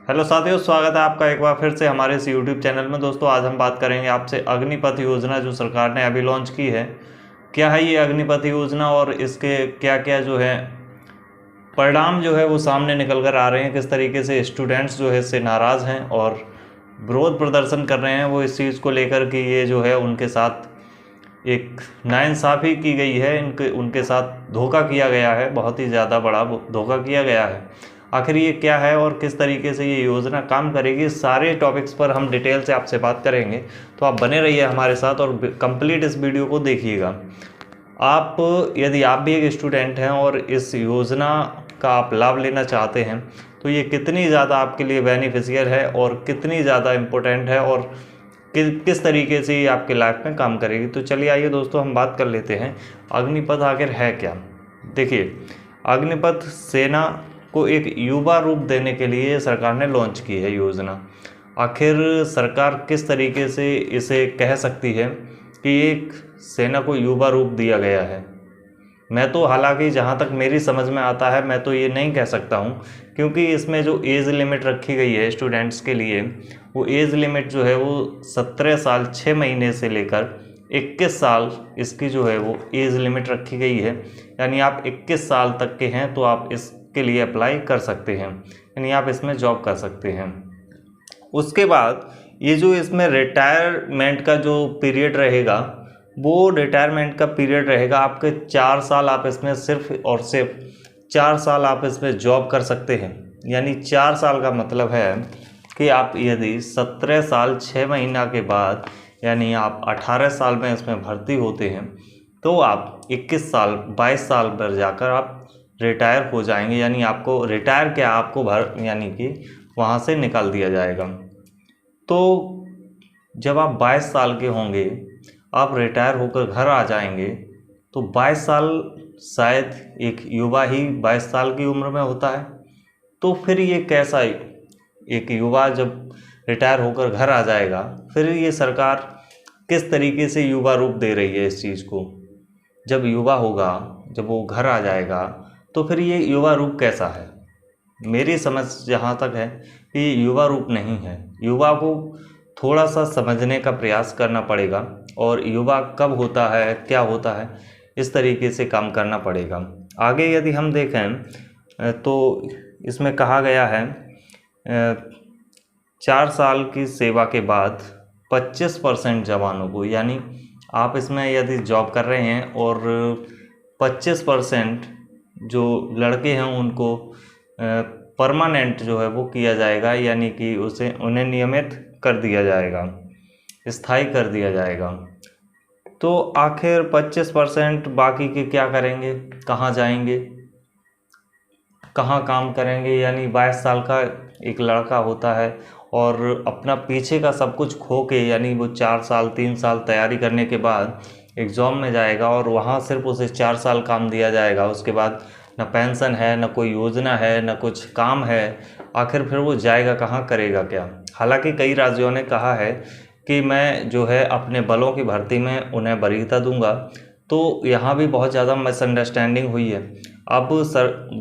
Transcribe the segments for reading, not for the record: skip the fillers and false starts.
Hello साथियों, स्वागत है आपका एक बार फिर से हमारे इस यूट्यूब चैनल में। दोस्तों, आज हम बात करेंगे आपसे अग्निपथ योजना जो सरकार ने अभी लॉन्च की है। क्या है ये अग्निपथ योजना और इसके क्या क्या जो है परिणाम जो है वो सामने निकल कर आ रहे हैं। किस तरीके से स्टूडेंट्स जो है इससे नाराज़ हैं और विरोध प्रदर्शन कर रहे हैं वो इस चीज़ को लेकर कि ये जो है उनके साथ एक नाइंसाफ़ी की गई है, इनके उनके साथ धोखा किया गया है, बहुत ही ज़्यादा बड़ा धोखा किया गया है। आखिर ये क्या है और किस तरीके से ये योजना काम करेगी, सारे टॉपिक्स पर हम डिटेल से आपसे बात करेंगे। तो आप बने रहिए हमारे साथ और कंप्लीट इस वीडियो को देखिएगा। आप यदि आप भी एक स्टूडेंट हैं और इस योजना का आप लाभ लेना चाहते हैं तो ये कितनी ज़्यादा आपके लिए बेनिफिशियल है और कितनी ज़्यादा इम्पोर्टेंट है और किस तरीके से ये आपके लाइफ में काम करेगी। तो चलिए आइए दोस्तों, हम बात कर लेते हैं अग्निपथ आखिर है क्या। देखिए, अग्निपथ सेना को एक युवा रूप देने के लिए सरकार ने लॉन्च की है योजना। आखिर सरकार किस तरीके से इसे कह सकती है कि एक सेना को युवा रूप दिया गया है। मैं तो हालांकि जहाँ तक मेरी समझ में आता है मैं तो ये नहीं कह सकता हूँ, क्योंकि इसमें जो एज लिमिट रखी गई है स्टूडेंट्स के लिए, वो एज लिमिट जो है वो 17 साल 6 महीने से लेकर 21 साल इसकी जो है वो एज लिमिट रखी गई है। यानी आप 21 साल तक के हैं तो आप इसके लिए अप्लाई कर सकते हैं, यानी आप इसमें जॉब कर सकते हैं। उसके बाद ये जो इसमें रिटायरमेंट का जो पीरियड रहेगा, वो रिटायरमेंट का पीरियड रहेगा आपके 4 साल। आप इसमें सिर्फ और सिर्फ 4 साल आप इसमें जॉब कर सकते हैं। यानी 4 साल का मतलब है कि आप यदि 17 साल 6 महीना के बाद यानी आप 18 साल में इसमें भर्ती होते हैं तो आप 21 साल 22 साल पर जाकर आप रिटायर हो जाएंगे। यानी आपको रिटायर क्या, आपको यानी कि वहाँ से निकाल दिया जाएगा। तो जब आप 22 साल के होंगे, आप रिटायर होकर घर आ जाएंगे तो 22 साल शायद एक युवा ही 22 साल की उम्र में होता है। तो फिर ये कैसा, एक युवा जब रिटायर होकर घर आ जाएगा, फिर ये सरकार किस तरीके से युवा रूप दे रही है इस चीज़ को। जब युवा होगा, जब वो घर आ जाएगा तो फिर ये युवा रूप कैसा है। मेरी समझ जहाँ तक है कि युवा रूप नहीं है। युवा को थोड़ा सा समझने का प्रयास करना पड़ेगा और युवा कब होता है, क्या होता है, इस तरीके से काम करना पड़ेगा। आगे यदि हम देखें तो इसमें कहा गया है 4 साल की सेवा के बाद 25% जवानों को, यानी आप इसमें यदि जॉब कर रहे हैं और 25% जो लड़के हैं उनको परमानेंट जो है वो किया जाएगा, यानी कि उन्हें नियमित कर दिया जाएगा, स्थायी कर दिया जाएगा। तो आखिर 25% बाकी के क्या करेंगे, कहाँ जाएंगे, कहाँ काम करेंगे। यानी 22 साल का एक लड़का होता है और अपना पीछे का सब कुछ खो के, यानी वो 4 साल 3 साल तैयारी करने के बाद एग्ज़ाम में जाएगा और वहाँ सिर्फ उसे 4 साल काम दिया जाएगा। उसके बाद न पेंशन है, न कोई योजना है, न कुछ काम है। आखिर फिर वो जाएगा कहाँ, करेगा क्या। हालांकि कई राज्यों ने कहा है कि मैं जो है अपने बलों की भर्ती में उन्हें वरीयता दूंगा। तो यहाँ भी बहुत ज़्यादा मिसअंडरस्टैंडिंग हुई है। अब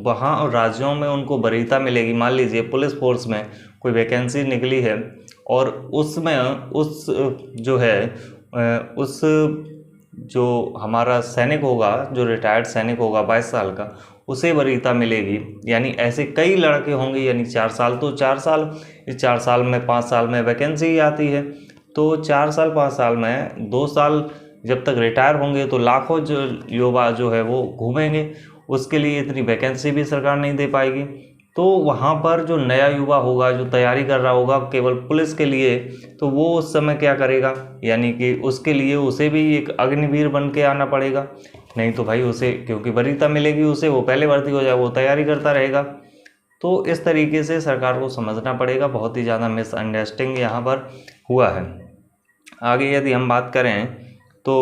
वहाँ राज्यों में उनको वरीयता मिलेगी। मान लीजिए पुलिस फोर्स में कोई वैकेंसी निकली है और उसमें उस जो है उस जो हमारा सैनिक होगा, जो रिटायर्ड सैनिक होगा 22 साल का, उसे वरीयता मिलेगी। यानी ऐसे कई लड़के होंगे। यानी 4 साल तो 4 साल, इस 4 साल में 5 साल में वैकेंसी आती है, तो 4 साल 5 साल में 2 साल जब तक रिटायर होंगे तो लाखों जो युवा जो है वो घूमेंगे। उसके लिए इतनी वैकेंसी भी सरकार नहीं दे पाएगी। तो वहाँ पर जो नया युवा होगा, जो तैयारी कर रहा होगा केवल पुलिस के लिए, तो वो उस समय क्या करेगा, यानी कि उसके लिए उसे भी एक अग्निवीर बन के आना पड़ेगा। नहीं तो भाई उसे, क्योंकि वरीयता मिलेगी उसे, वो पहले भर्ती हो जाए, वो तैयारी करता रहेगा। तो इस तरीके से सरकार को समझना पड़ेगा। बहुत ही ज़्यादा मिसअंडरस्टैंडिंग यहाँ पर हुआ है। आगे यदि हम बात करें तो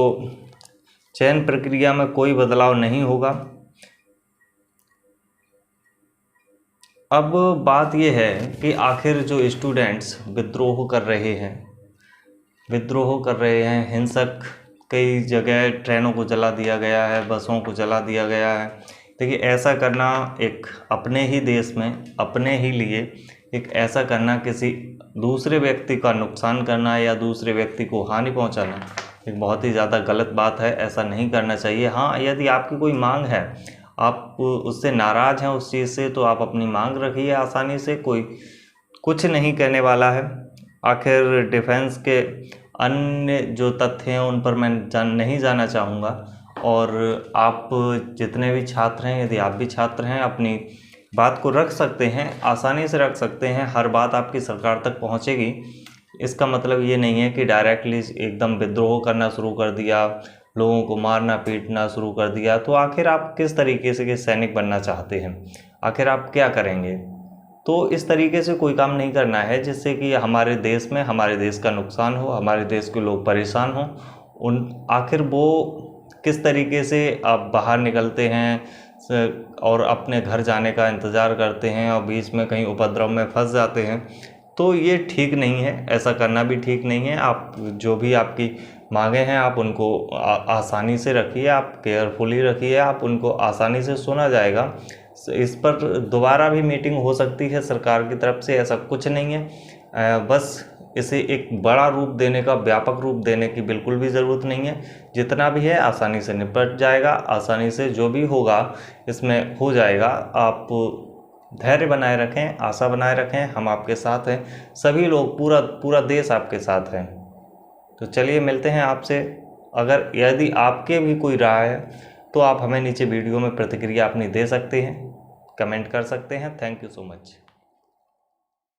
चयन प्रक्रिया में कोई बदलाव नहीं होगा। अब बात यह है कि आखिर जो स्टूडेंट्स विद्रोह कर रहे हैं, हिंसक, कई जगह ट्रेनों को जला दिया गया है, बसों को जला दिया गया है। देखिए, ऐसा करना एक अपने ही देश में, अपने ही लिए एक ऐसा करना, किसी दूसरे व्यक्ति का नुकसान करना या दूसरे व्यक्ति को हानि पहुंचाना एक बहुत ही ज़्यादा गलत बात है। ऐसा नहीं करना चाहिए। हाँ, यदि आपकी कोई मांग है, आप उससे नाराज़ हैं उस चीज़ से, तो आप अपनी मांग रखिए आसानी से, कोई कुछ नहीं कहने वाला है। आखिर डिफेंस के अन्य जो तथ्य हैं उन पर मैं नहीं जाना चाहूँगा। और आप जितने भी छात्र हैं, यदि आप भी छात्र हैं, अपनी बात को रख सकते हैं, आसानी से रख सकते हैं। हर बात आपकी सरकार तक पहुंचेगी। इसका मतलब ये नहीं है कि डायरेक्टली एकदम विद्रोह करना शुरू कर दिया, लोगों को मारना पीटना शुरू कर दिया। तो आखिर आप किस तरीके से के सैनिक बनना चाहते हैं? आखिर आप क्या करेंगे? तो इस तरीके से कोई काम नहीं करना है जिससे कि हमारे देश में हमारे देश का नुकसान हो, हमारे देश के लोग परेशान हों। आखिर वो किस तरीके से आप बाहर निकलते हैं और अपने घर जाने का इंतज़ार करते हैं और बीच में कहीं उपद्रव में फंस जाते हैं, तो ये ठीक नहीं है। ऐसा करना भी ठीक नहीं है। आप जो भी आपकी मांगे हैं आप उनको आसानी से रखिए, आप केयरफुली रखिए, आप उनको आसानी से सुना जाएगा। इस पर दोबारा भी मीटिंग हो सकती है सरकार की तरफ से, ऐसा कुछ नहीं है। बस इसे एक बड़ा रूप देने का, व्यापक रूप देने की बिल्कुल भी ज़रूरत नहीं है। जितना भी है आसानी से निपट जाएगा, आसानी से जो भी होगा इसमें हो जाएगा। आप धैर्य बनाए रखें, आशा बनाए रखें, हम आपके साथ हैं। सभी लोग, पूरा देश आपके साथ है। तो चलिए मिलते हैं आपसे। अगर यदि आपके भी कोई राय है तो आप हमें नीचे वीडियो में प्रतिक्रिया अपनी दे सकते हैं, कमेंट कर सकते हैं। Thank you so much.